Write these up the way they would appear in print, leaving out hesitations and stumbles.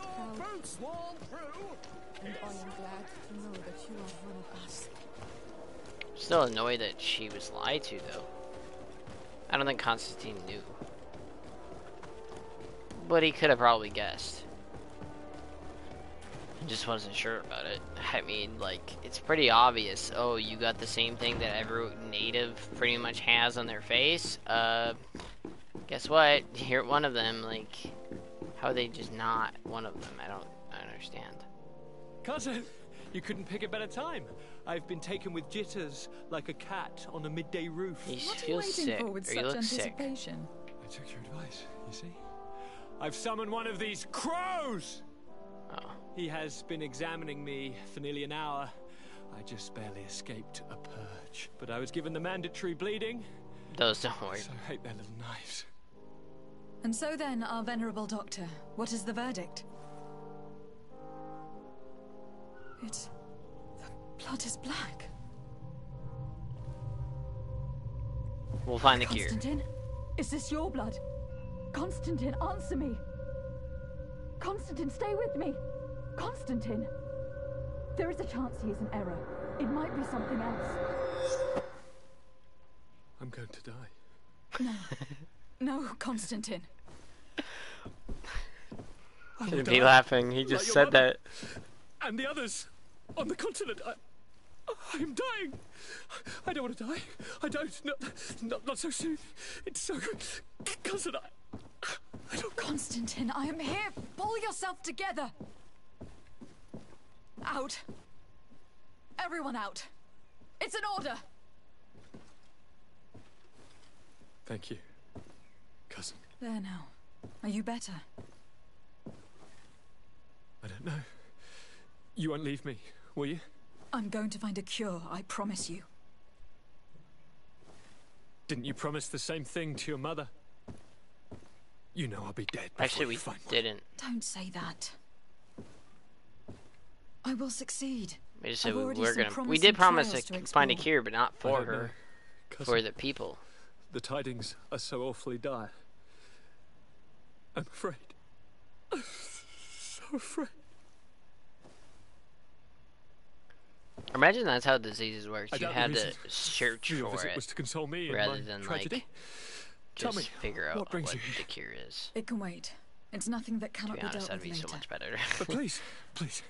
that crowd. And I am glad to know that you are one of us. Still annoyed that she was lied to, though. I don't think Constantine knew. But he could have probably guessed. He just wasn't sure about it. I mean, like, it's pretty obvious. Oh, you got the same thing that every native pretty much has on their face? Guess what? You're one of them. Like, how are they just not one of them? I don't understand. Cousin, you couldn't pick a better time. I've been taken with jitters like a cat on a midday roof. He What are you feels waiting sick. for with Or you such look sick. anticipation? I took your advice, you see? I've summoned one of these crows! Oh. He has been examining me for nearly an hour. I just barely escaped a purge. But I was given the mandatory bleeding. Those don't work. So I hate their little knives. And so then, our venerable doctor, what is the verdict? The blood is black. We'll find the cure. Constantine? Is this your blood? Constantine, answer me! Constantine, stay with me! Constantine! There is a chance he is an error. It might be something else. I'm going to die. No. No, Constantine. Shouldn't be laughing. He just said that. And the others on the continent. I am dying. I don't want to die. I don't. Not so soon. It's so good. Cousin, I don't. Constantine, I am here. Pull yourself together. Out. Everyone out. It's an order. Thank you, cousin. There now. Are you better? I don't know. You won't leave me, will you? I'm going to find a cure, I promise you. Didn't you promise the same thing to your mother? You know I'll be dead before Actually, we you find didn't. Don't say that. I will succeed. We just said I've already we're some gonna. We promising did promise trails to to find a explore. cure, but not I for don't know, her, cousin. for the people. The tidings are so awfully dire. I'm afraid. I'm so afraid. Imagine that's how diseases work. I You doubt had the to reason search your for visit it was to console me rather in my than tragedy. like Tell just me, figure out what brings what you the cure is. It can wait. It's nothing that To cannot be be honest, dealt that'd with be later. so much better. But please, please,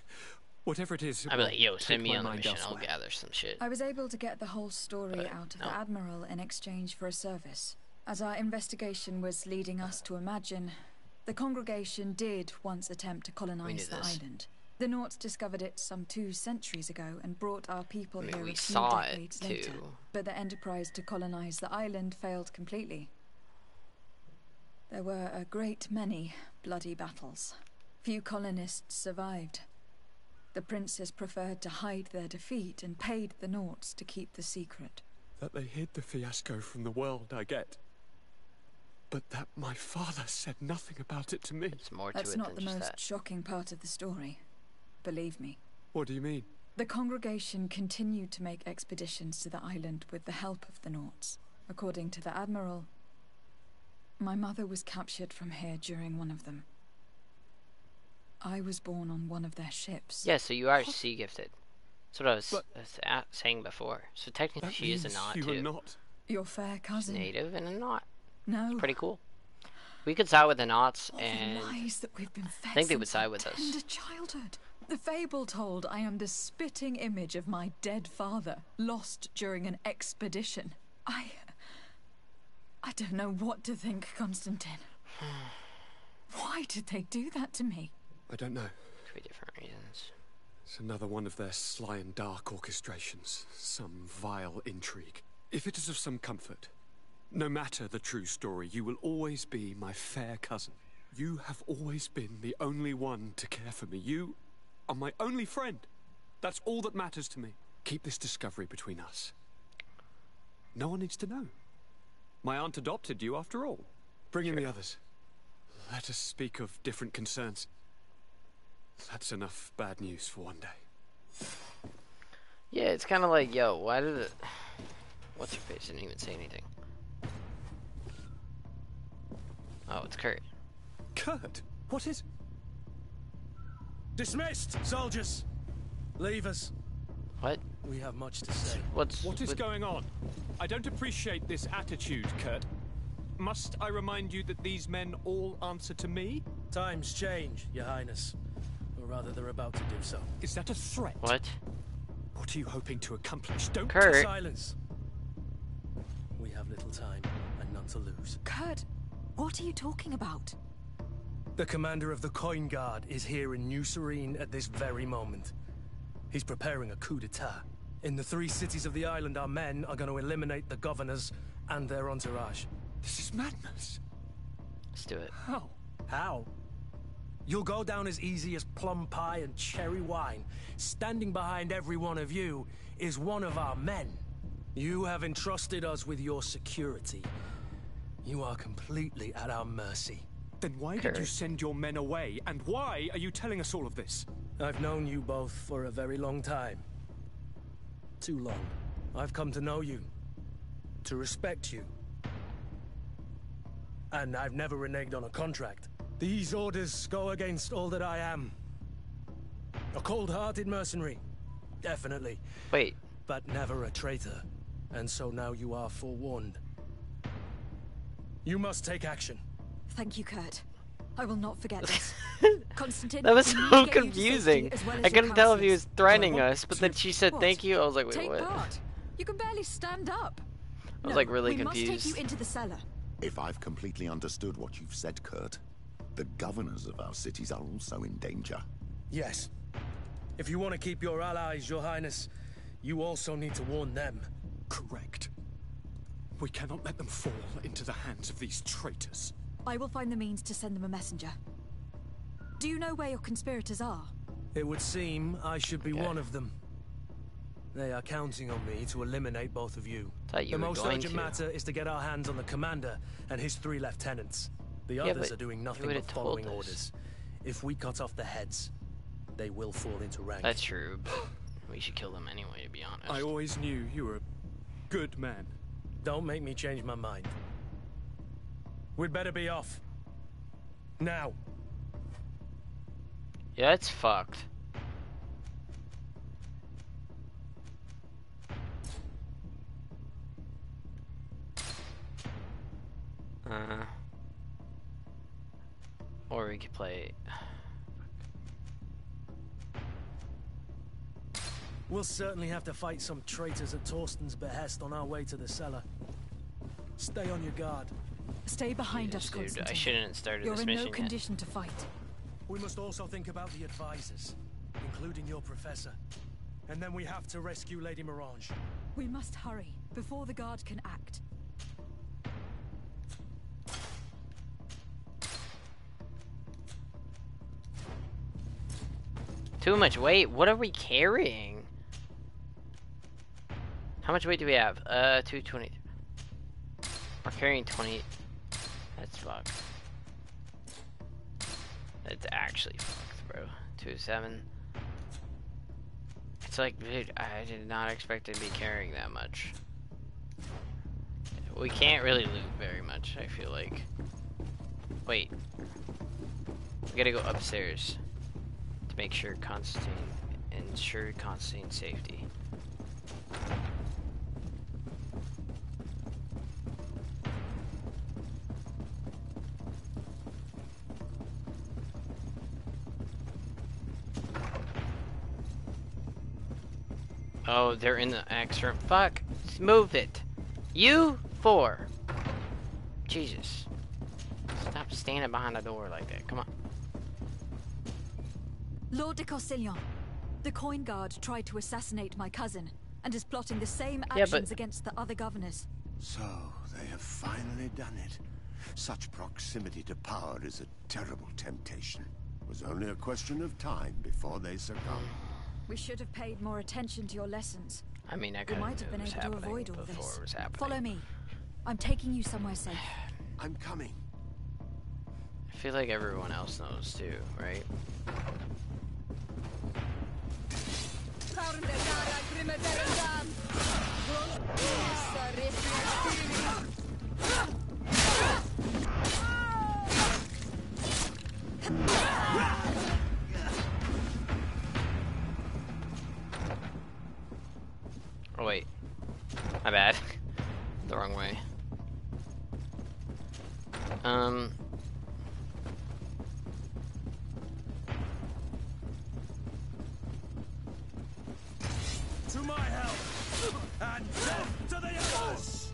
whatever it is, it I'd be will like, yo, take send me my on the mind mission. I'll elsewhere. gather some shit. I was able to get the whole story But, out of no. the Admiral in exchange for a service. As our investigation was leading us to imagine, the congregation did once attempt to colonize the this. island. The Nauts discovered it some 2 centuries ago and brought our people I mean, here we a few saw it, decades later. too. But the enterprise to colonize the island failed completely. There were a great many bloody battles. Few colonists survived. The princes preferred to hide their defeat and paid the Nauts to keep the secret. That they hid the fiasco from the world, I get. But that my father said nothing about it to me. It's more to That's it not than the just most that. shocking part of the story. Believe me. What do you mean? The congregation continued to make expeditions to the island with the help of the Nauts. According to the Admiral, my mother was captured from here during one of them. I was born on one of their ships. Yeah, so you are sea gifted. That's what I was, But- saying before. So technically, That she is a means knot you too. are not. Your fair She's cousin. native and a knot. No. Pretty cool. We could side with the knots, All and the lies that we've been fed think they would since side our with us. tender childhood. The fable told I am the spitting image of my dead father, lost during an expedition. I don't know what to think, Constantine. Why did they do that to me? I don't know. 3 different reasons. It's another one of their sly and dark orchestrations. Some vile intrigue. If it is of some comfort, no matter the true story, you will always be my fair cousin. You have always been the only one to care for me. You are my only friend. That's all that matters to me. Keep this discovery between us. No one needs to know. My aunt adopted you after all. Bring in the others. Let us speak of different concerns. That's enough bad news for one day. Yeah, it's kind of like, yo, why did it... What's her face? Didn't even say anything. Oh, it's Kurt. Kurt, what is... Dismissed, soldiers. Leave us. What? We have much to say. What is going on? I don't appreciate this attitude, Kurt. Must I remind you that these men all answer to me? Times change, Your Highness. Or rather, they're about to do so. Is that a threat? What? What are you hoping to accomplish? Don't... Kurt. Silence. We have little time and none to lose. Kurt, what are you talking about? The commander of the Coin Guard is here in New Serene at this very moment. He's preparing a coup d'etat. In the 3 cities of the island, our men are going to eliminate the governors and their entourage. This is madness. Let's do it. How? How? You'll go down as easy as plum pie and cherry wine. Standing behind every one of you is one of our men. You have entrusted us with your security. You are completely at our mercy. Then why did you send your men away? And why are you telling us all of this? I've known you both for a very long time. Too long. I've come to know you. To respect you. And I've never reneged on a contract. These orders go against all that I am. A cold-hearted mercenary. Definitely. Wait. But never a traitor. And so now you are forewarned. You must take action. Thank you, Kurt. I will not forget this. Constantine, That was we need so to get you to confusing. safety as well as I your couldn't tell if he counselors. was threatening us, but then she said What? thank you. I was like, wait, Take what? part. You can barely stand up. I was like really we confused. must take you into the cellar. If I've completely understood what you've said, Kurt, the governors of our cities are also in danger. Yes. If you want to keep your allies, Your Highness, you also need to warn them. Correct. We cannot let them fall into the hands of these traitors. I will find the means to send them a messenger. Do you know where your conspirators are? It would seem I should be Okay. one of them. They are counting on me to eliminate both of you. Thought you The were most going urgent to. matter is to get our hands on the commander and his 3 lieutenants. The Yeah, others but are doing you nothing would've but told following us. orders. If we cut off the heads, they will fall into rank. That's true, but we should kill them anyway, to be honest. I always knew you were a good man. Don't make me change my mind. We'd better be off. Now. Yeah, it's fucked. Or we could play. We'll certainly have to fight some traitors at Torsten's behest on our way to the cellar. Stay on your guard. Stay behind us, Jesus, dude, Constantine. I shouldn't have started You're this in mission no yet. condition to fight. We must also think about the advisors, including your professor. And then we have to rescue Lady Mirange. We must hurry before the guard can act. Too much weight? What are we carrying? How much weight do we have? 220. We're carrying 20. That's fucked. That's actually fucked, bro. 27. It's like, dude, I did not expect to be carrying that much. We can't really loot very much, I feel like. Wait. We gotta go upstairs to make sure ensure Constantine's safety. Oh, they're in the extra. Fuck. Move it. You 4. Jesus. Stop standing behind the door like that. Come on. Lord de Castillon, the Coin Guard tried to assassinate my cousin and is plotting the same Yeah, actions but- against the other governors. So, they have finally done it. Such proximity to power is a terrible temptation. It was only a question of time before they succumb. We should have paid more attention to your lessons. I mean, I We kind of might have knew been it was able to happening avoid all before this. it was happening. Follow me. I'm taking you somewhere safe. I'm coming. I feel like everyone else knows too, right? My bad. The wrong way. To my help! And death to the others!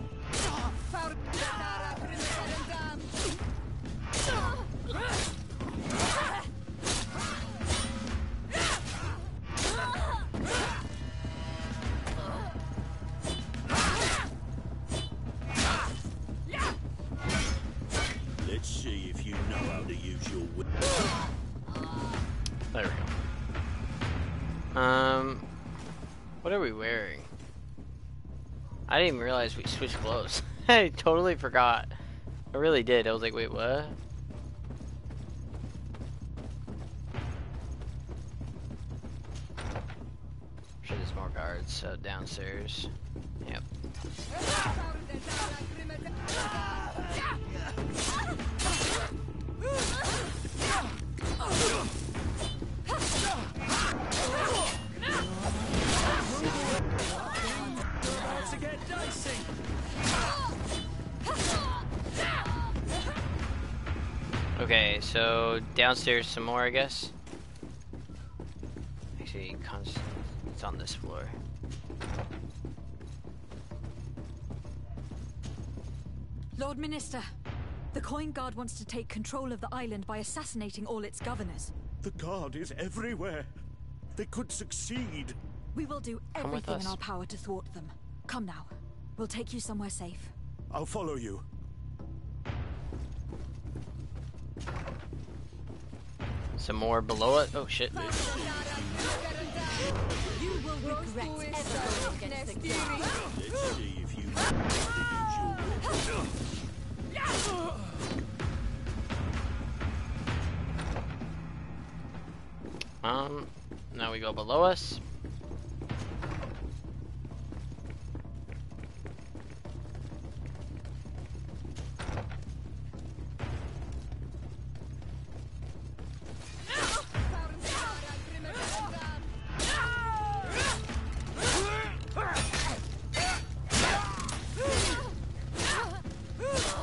Let's see if you know how to use your whip. There we go. What are we wearing? I didn't even realize we switched clothes. I totally forgot. I really did. I was like, wait, what? I'm sure there's more guards downstairs. Yep. To get dicey! Okay, so downstairs some more, I guess. Actually, it's on this floor. Lord Minister, the Coin Guard wants to take control of the island by assassinating all its governors. The guard is everywhere. They could succeed. We will do Come with everything in us. our power to thwart them. Come now. We'll take you somewhere safe. I'll follow you. Some more below it. Oh shit. You will regret ever going against the guard. Let's see if you know how to use your whip. Now we go below us.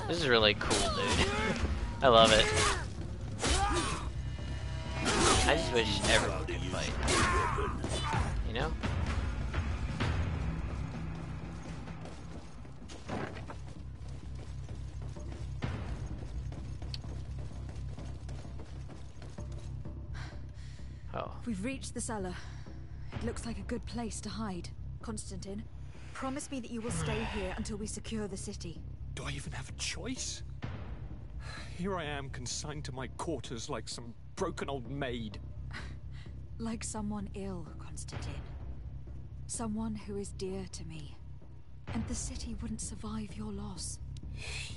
This is really cool, dude. I love it. I just wish everyone could fight. You know? Oh. We've reached the cellar. It looks like a good place to hide. Constantine, promise me that you will stay here until we secure the city. Do I even have a choice? Here I am, consigned to my quarters like some broken old maid. Like someone ill, Constantine. Someone who is dear to me. And the city wouldn't survive your loss.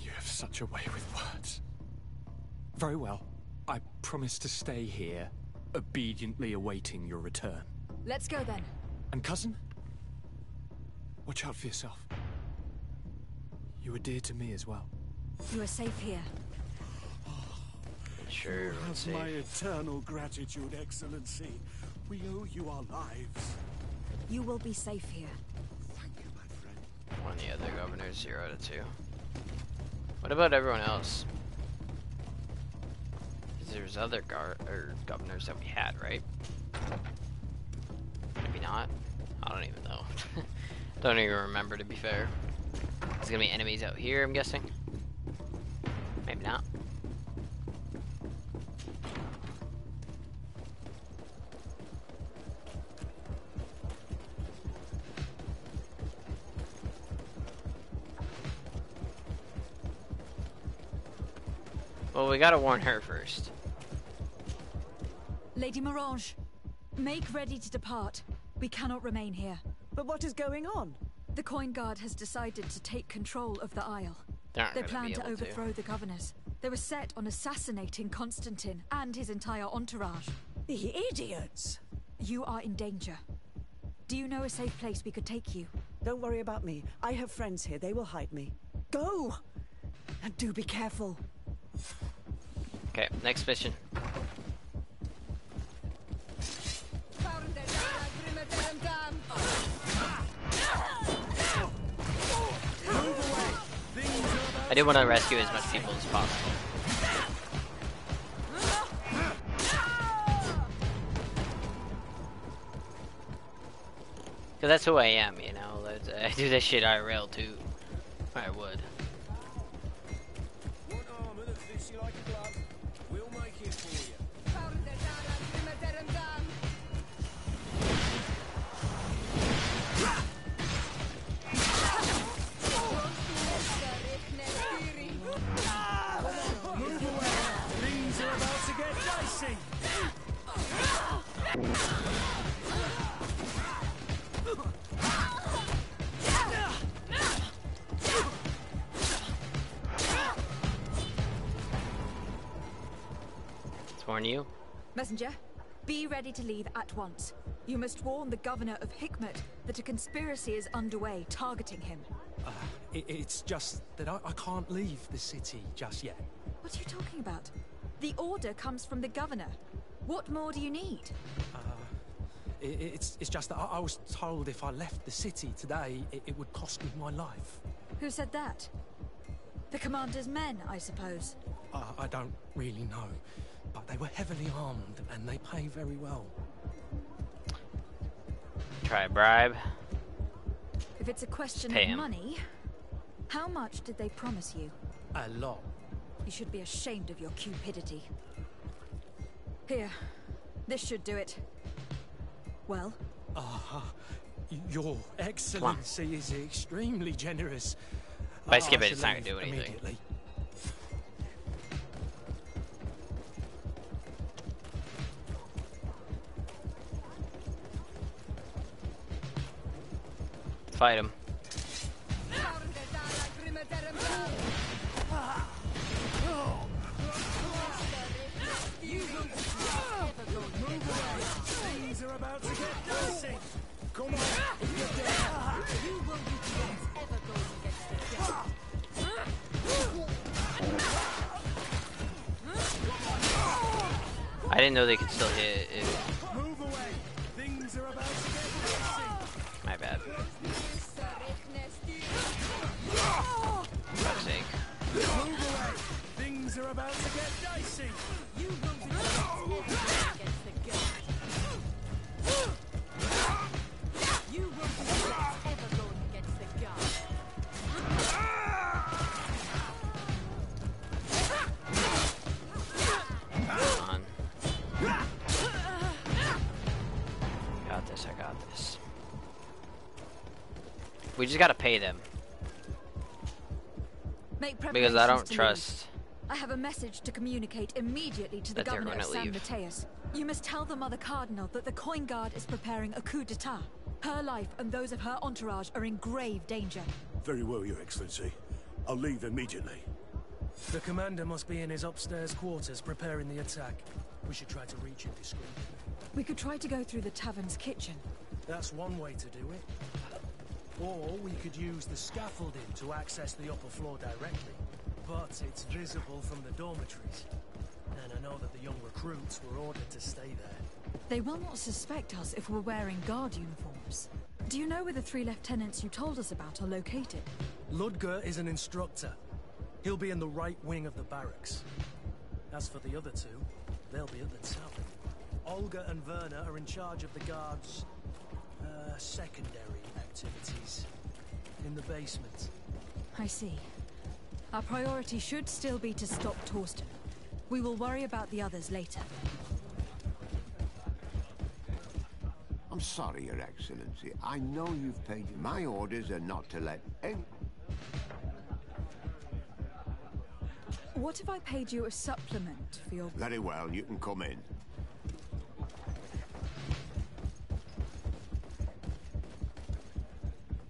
You have such a way with words. Very well. I promise to stay here, obediently awaiting your return. Let's go then. And cousin? Watch out for yourself. You are dear to me as well. You are safe here. Sure, let's see. My eternal gratitude, Excellency. We owe you our lives. You will be safe here. Thank you, my friend. One of the other governors, 0 out of 2. What about everyone else? 'Cause there's other governors that we had, right? Maybe not. I don't even know. Don't even remember, to be fair. There's gonna be enemies out here, I'm guessing. Maybe not. Well, we gotta warn her first. Lady Morange, make ready to depart. We cannot remain here. But what is going on? The Coin Guard has decided to take control of the Isle. They're not They gonna plan be to able overthrow the governors. They were set on assassinating Constantine and his entire entourage. The idiots! You are in danger. Do you know a safe place we could take you? Don't worry about me. I have friends here. They will hide me. Go! And do be careful. Okay, next mission. I did want to rescue as much people as possible. Because that's who I am, you know. I do this shit IRL too. I would. Warn you. Messenger, be ready to leave at once. You must warn the governor of Hikmet that a conspiracy is underway targeting him. It's just that I can't leave the city just yet. What are you talking about? The order comes from the governor. What more do you need? It's just that I was told if I left the city today, it would cost me my life. Who said that? The commander's men, I suppose. I don't really know. But they were heavily armed, and they pay very well. Try a bribe. If it's a question Pay of him. money, how much did they promise you? A lot. You should be ashamed of your cupidity. Here, this should do it. Well? Your Excellency is extremely generous. If I skip it, should it's not gonna leave do anything. immediately. Fight him. Things are about to get dicey. Come on. I didn't know they could still hit it. Move away. Things are about to get dicey. My bad. For God's sake. Move away. Things are about to get dicey. You won't be against the guard. You won't be ever going against the guard. Come on. Got this, I got this. We just gotta pay them. Make Because I preparations don't to leave. trust I have a message to communicate immediately to the that they're governor of gonna San leave. Mateus. You must tell the Mother Cardinal that the Coin Guard is preparing a coup d'etat. Her life and those of her entourage are in grave danger. Very well, Your Excellency. I'll leave immediately. The commander must be in his upstairs quarters preparing the attack. We should try to reach him discreetly. We could try to go through the tavern's kitchen. That's one way to do it. Or we could use the scaffolding to access the upper floor directly. But it's visible from the dormitories. And I know that the young recruits were ordered to stay there. They will not suspect us if we're wearing guard uniforms. Do you know where the 3 lieutenants you told us about are located? Ludger is an instructor. He'll be in the right wing of the barracks. As for the other 2, they'll be at the tavern. Olga and Werner are in charge of the guards' secondary activities in the basement. I see. Our priority should still be to stop Torsten. We will worry about the others later. I'm sorry, Your Excellency. I know you've paid. My orders are not to let any... What if I paid you a supplement for your... Very well, you can come in.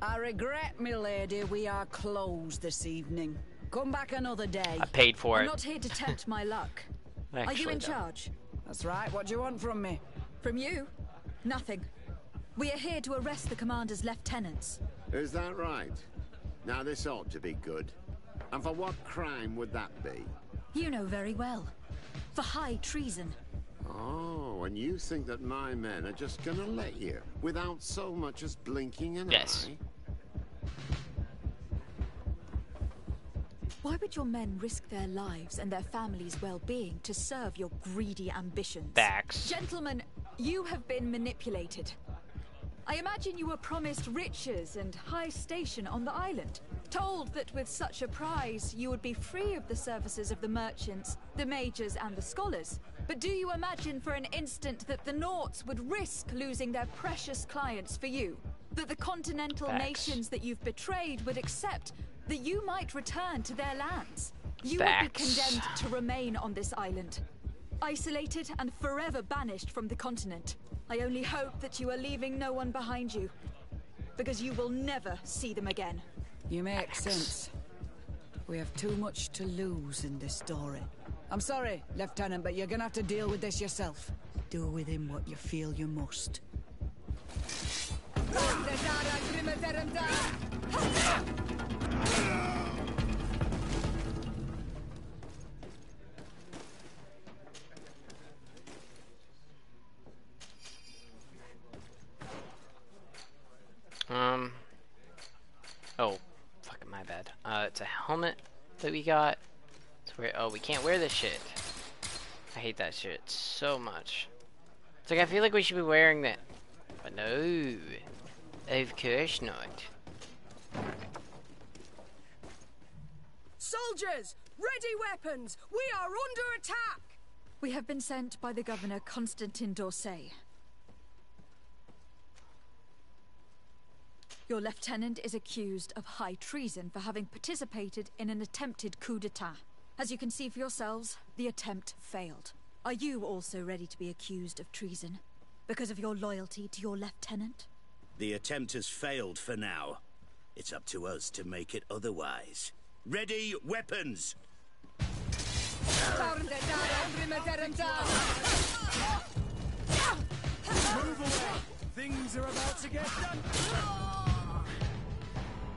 I regret, milady, we are closed this evening. Come back another day. I paid for I'm it. not here to tempt my luck. Are you Actually, in though. charge? That's right, what do you want from me? From you? Nothing. We are here to arrest the commander's lieutenants. Is that right? Now, this ought to be good. And for what crime would that be? You know very well. For high treason. Oh, and you think that my men are just gonna let you, without so much as blinking an Yes. eye? Why would your men risk their lives and their families' well-being to serve your greedy ambitions? Facts. Gentlemen, you have been manipulated. I imagine you were promised riches and high station on the island. Told that with such a prize, you would be free of the services of the merchants, the mages, and the scholars. But do you imagine for an instant that the Nauts would risk losing their precious clients for you? That the continental nations that you've betrayed would accept that you might return to their lands? You would be condemned to remain on this island, isolated and forever banished from the continent. I only hope that you are leaving no one behind you, because you will never see them again. You make sense. We have too much to lose in this story. I'm sorry, Lieutenant, but you're gonna have to deal with this yourself. Do with him what you feel you must. Oh, fucking my bad. It's a helmet that we got. Oh, we can't wear this shit. I hate that shit so much. It's like I feel like we should be wearing that, but no, of course not. Soldiers, ready weapons. We are under attack. We have been sent by the Governor Constantin d'Orsay. Your lieutenant is accused of high treason for having participated in an attempted coup d'etat. As you can see for yourselves, the attempt failed. Are you also ready to be accused of treason because of your loyalty to your lieutenant? The attempt has failed for now. It's up to us to make it otherwise. Ready, weapons! Move away! Things are about to get done!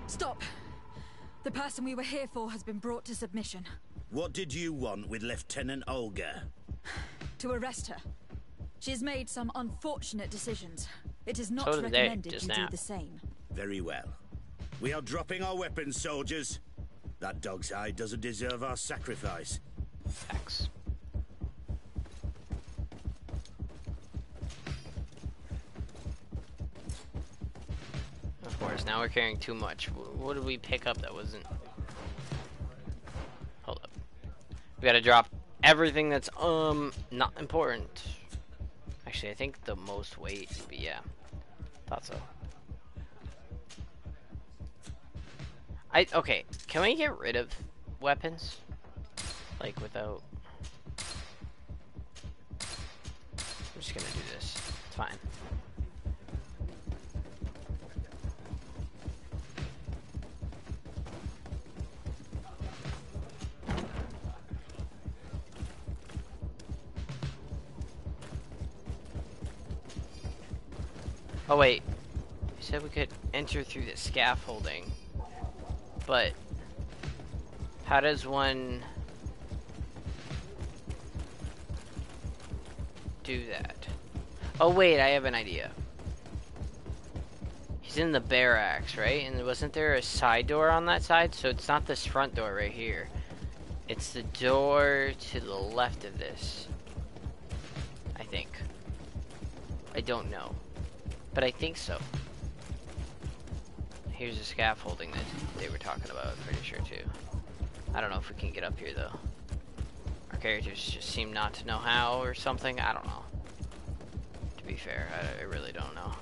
Stop! The person we were here for has been brought to submission. What did you want with Lieutenant Olga? To arrest her. She has made some unfortunate decisions. It is not So did they recommended just you now. do the same. Very well. We are dropping our weapons, soldiers. That dog's hide doesn't deserve our sacrifice. Facts. Of course, now we're carrying too much. What did we pick up that wasn't? Hold up. We gotta drop everything that's not important. Actually, I think the most weight would be, yeah. Thought so. Okay, can we get rid of weapons? Like without... I'm just gonna do this. It's fine. Oh wait, you said we could enter through the scaffolding, but how does one do that? Oh wait, I have an idea. He's in the barracks, right? And wasn't there a side door on that side? So it's not this front door right here. It's the door to the left of this, I think. I don't know. But I think so. Here's the scaffolding that they were talking about, I'm pretty sure too. I don't know if we can get up here though. Our characters just seem not to know how or something, I don't know. To be fair, I really don't know.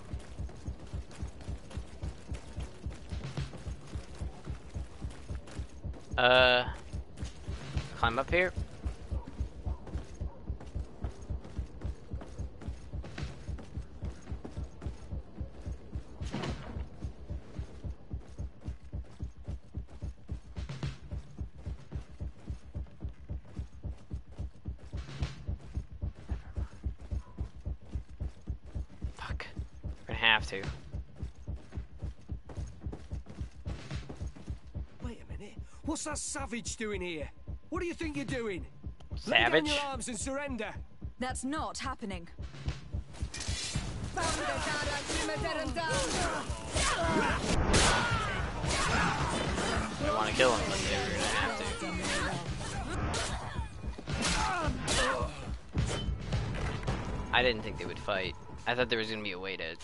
Climb up here. Have to. Wait a minute. What's that savage doing here? What do you think you're doing? Savage? Lay down your arms and surrender. That's not happening. I want to kill him, but they were gonna have to. I didn't think they would fight. I thought there was gonna be a way to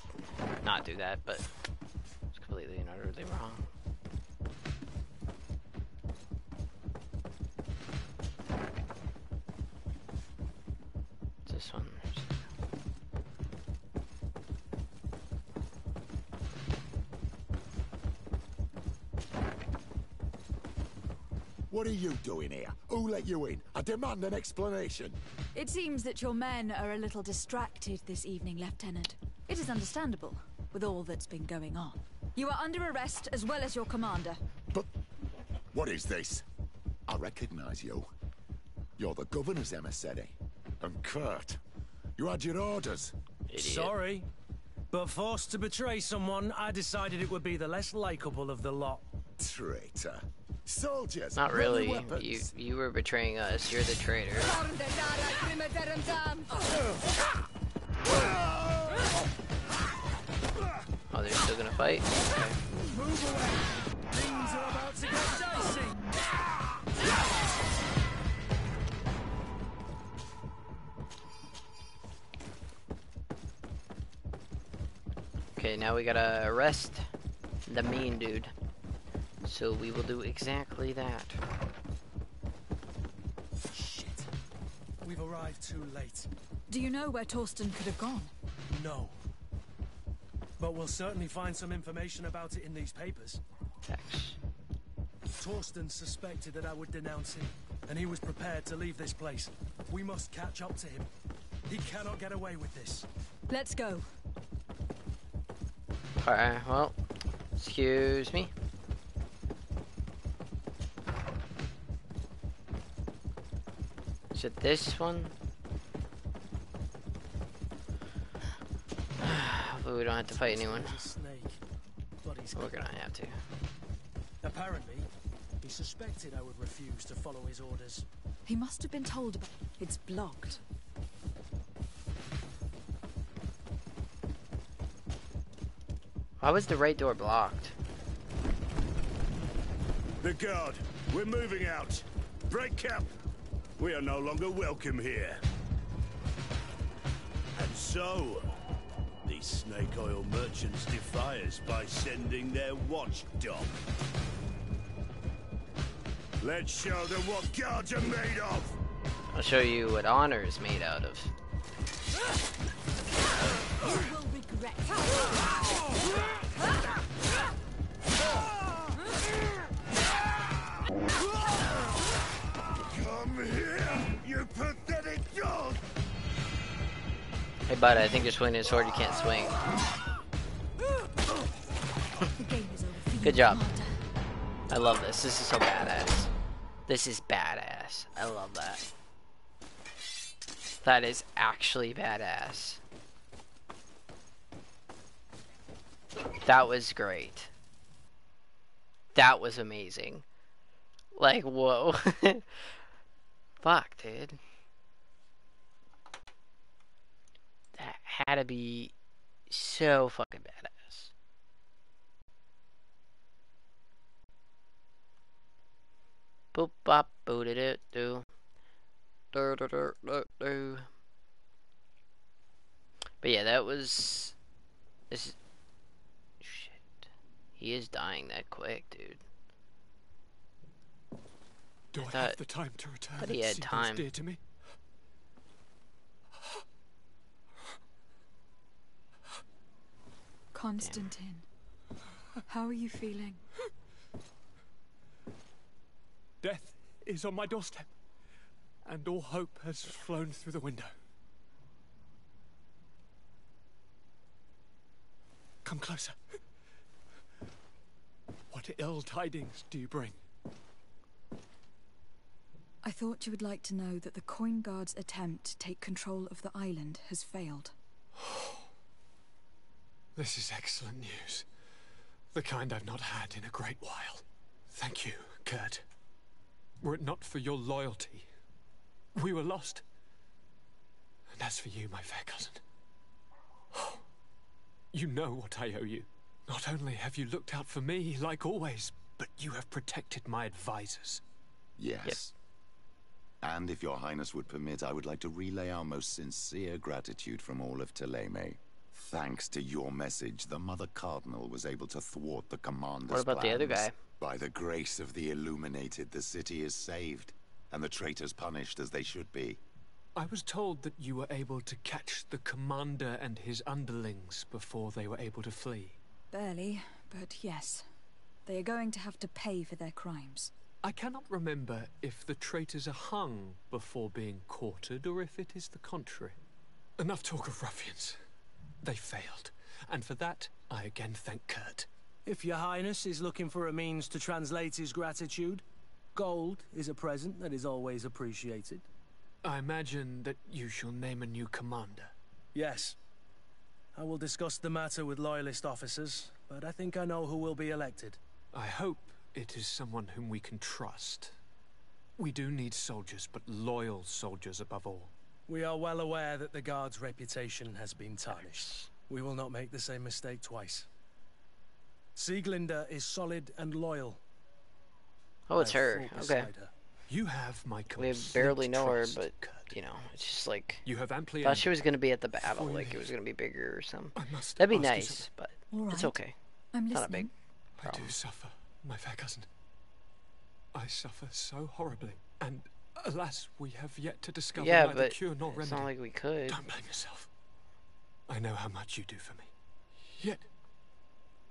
not do that, but it's completely and utterly wrong. This one. What are you doing here? Who let you in? I demand an explanation. It seems that your men are a little distracted this evening, Lieutenant. It is understandable, with all that's been going on. You are under arrest, as well as your commander. But what is this? I recognize you. You're the governor's emissary. And Kurt, you had your orders. Idiot. Sorry, but forced to betray someone, I decided it would be the less likable of the lot. Traitor. Soldiers. Not ready really. weapons. You were betraying us. You're the traitor. Oh, they're still gonna fight? Okay. Move away! Things are about to get dicey! Okay, now we gotta arrest the mean dude. So we will do exactly that. Shit. We've arrived too late. Do you know where Torsten could have gone? No. But we'll certainly find some information about it in these papers. Thanks. Torsten suspected that I would denounce him, and he was prepared to leave this place. We must catch up to him. He cannot get away with this. Let's go. Alright, well, excuse me. Is it this one? Hopefully we don't have to fight anyone. He's a snake, but he's We're gonna have to. Apparently, he suspected I would refuse to follow his orders. He must have been told about it. It's blocked. Why was the right door blocked? The guard, we're moving out. Break camp. We are no longer welcome here. And so, these snake oil merchants defy us by sending their watchdog. Let's show them what guards are made of. I'll show you what honor is made out of. You will regret. Come here, you pathetic dog! Hey bud, I think you're swinging a sword you can't swing. The game is over for you, Good job. Commander. I love this. This is so badass. This is badass. I love that. That is actually badass. That was great. That was amazing. Like, whoa. Fuck, dude. That had to be so fucking badass. Boop bop boo doo doo doo. Dur, dur, dur, dur, dur. But yeah, that was. This is. Shit. He is dying that quick, dude. Do I have the time to return? But he and had see time. those dear to me? Constantine, how are you feeling? Death is on my doorstep, and all hope has flown through the window. Come closer. What ill tidings do you bring? I thought you would like to know that the Coin Guard's attempt to take control of the island has failed. This is excellent news. The kind I've not had in a great while. Thank you, Kurt. Were it not for your loyalty, we were lost. And as for you, my fair cousin, you know what I owe you. Not only have you looked out for me, like always, but you have protected my advisors. Yes. And if your highness would permit, I would like to relay our most sincere gratitude from all of Thélème. Thanks to your message, the Mother Cardinal was able to thwart the commander's What about the other guy? By the grace of the Illuminated, the city is saved, and the traitors punished as they should be. I was told that you were able to catch the commander and his underlings before they were able to flee. Barely, but yes. They are going to have to pay for their crimes. I cannot remember if the traitors are hung before being quartered, or if it is the contrary. Enough talk of ruffians. They failed, and for that, I again thank Kurt. If your highness is looking for a means to translate his gratitude, gold is a present that is always appreciated. I imagine that you shall name a new commander. Yes. I will discuss the matter with loyalist officers, but I think I know who will be elected. I hope it is someone whom we can trust. We do need soldiers, but loyal soldiers above all. We are well aware that the Guard's reputation has been tarnished. We will not make the same mistake twice. Sieglinde is solid and loyal. Oh, it's her. Okay. Her. You have my We barely know her, but you know, it's just like you have amply. Thought she was going to be at the battle, like it was going to be bigger or something. That'd be nice, but right. It's okay. I'm listening. Not a big problem. I do suffer, my fair cousin. I suffer so horribly, and alas, we have yet to discover neither cure nor remedy. It's not like we could. Don't blame yourself. I know how much you do for me. Yet,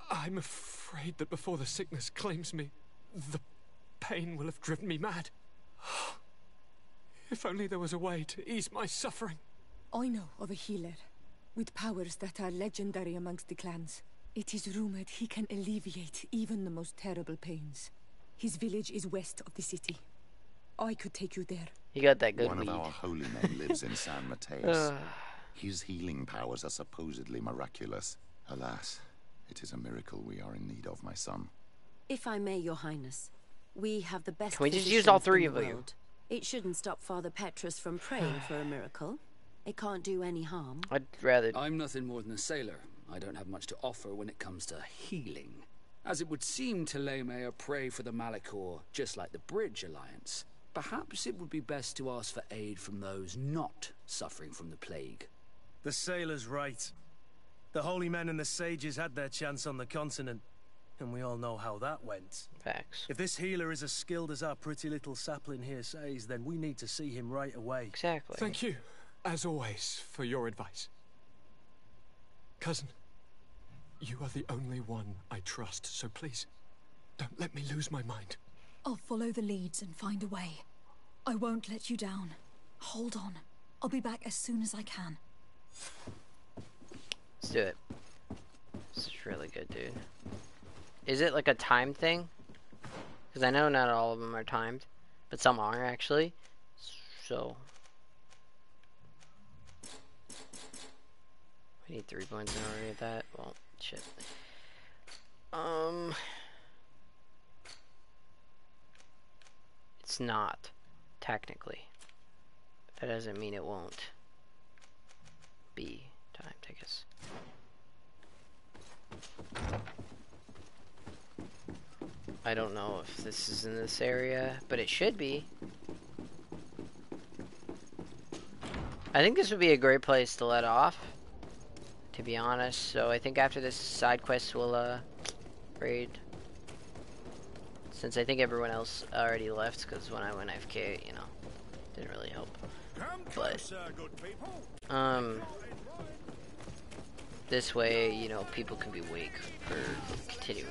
I'm afraid that before the sickness claims me, the pain will have driven me mad. If only there was a way to ease my suffering. I know of a healer, with powers that are legendary amongst the clans. It is rumored he can alleviate even the most terrible pains. His village is west of the city. I could take you there. You got that good One weed. of our holy men lives in San Mateus. His healing powers are supposedly miraculous. Alas, it is a miracle we are in need of, my son. If I may, your highness, we have the best. Can we just use all three of you? It shouldn't stop Father Petrus from praying for a miracle. It can't do any harm. I'd rather... I'm nothing more than a sailor. I don't have much to offer when it comes to healing. As it would seem Thélème are prey for the Malachor, just like the Bridge Alliance. Perhaps it would be best to ask for aid from those not suffering from the plague. The sailor's right. The holy men and the sages had their chance on the continent, and we all know how that went. Facts. If this healer is as skilled as our pretty little sapling here says, then we need to see him right away. Exactly. Thank you, as always, for your advice. Cousin, you are the only one I trust, so please, don't let me lose my mind. I'll follow the leads and find a way. I won't let you down. Hold on. I'll be back as soon as I can. Let's do it. This is really good, dude. Is it like a time thing? Because I know not all of them are timed, but some are actually. So we need 3 points in order to get that. Well, shit. It's not technically. That doesn't mean it won't be timed, I guess. I don't know if this is in this area, but it should be. I think this would be a great place to let off, to be honest. So I think after this side quest we'll raid. Since I think everyone else already left, because when I went AFK, you know, didn't really help. But this way, you know, people can be awake for continuing.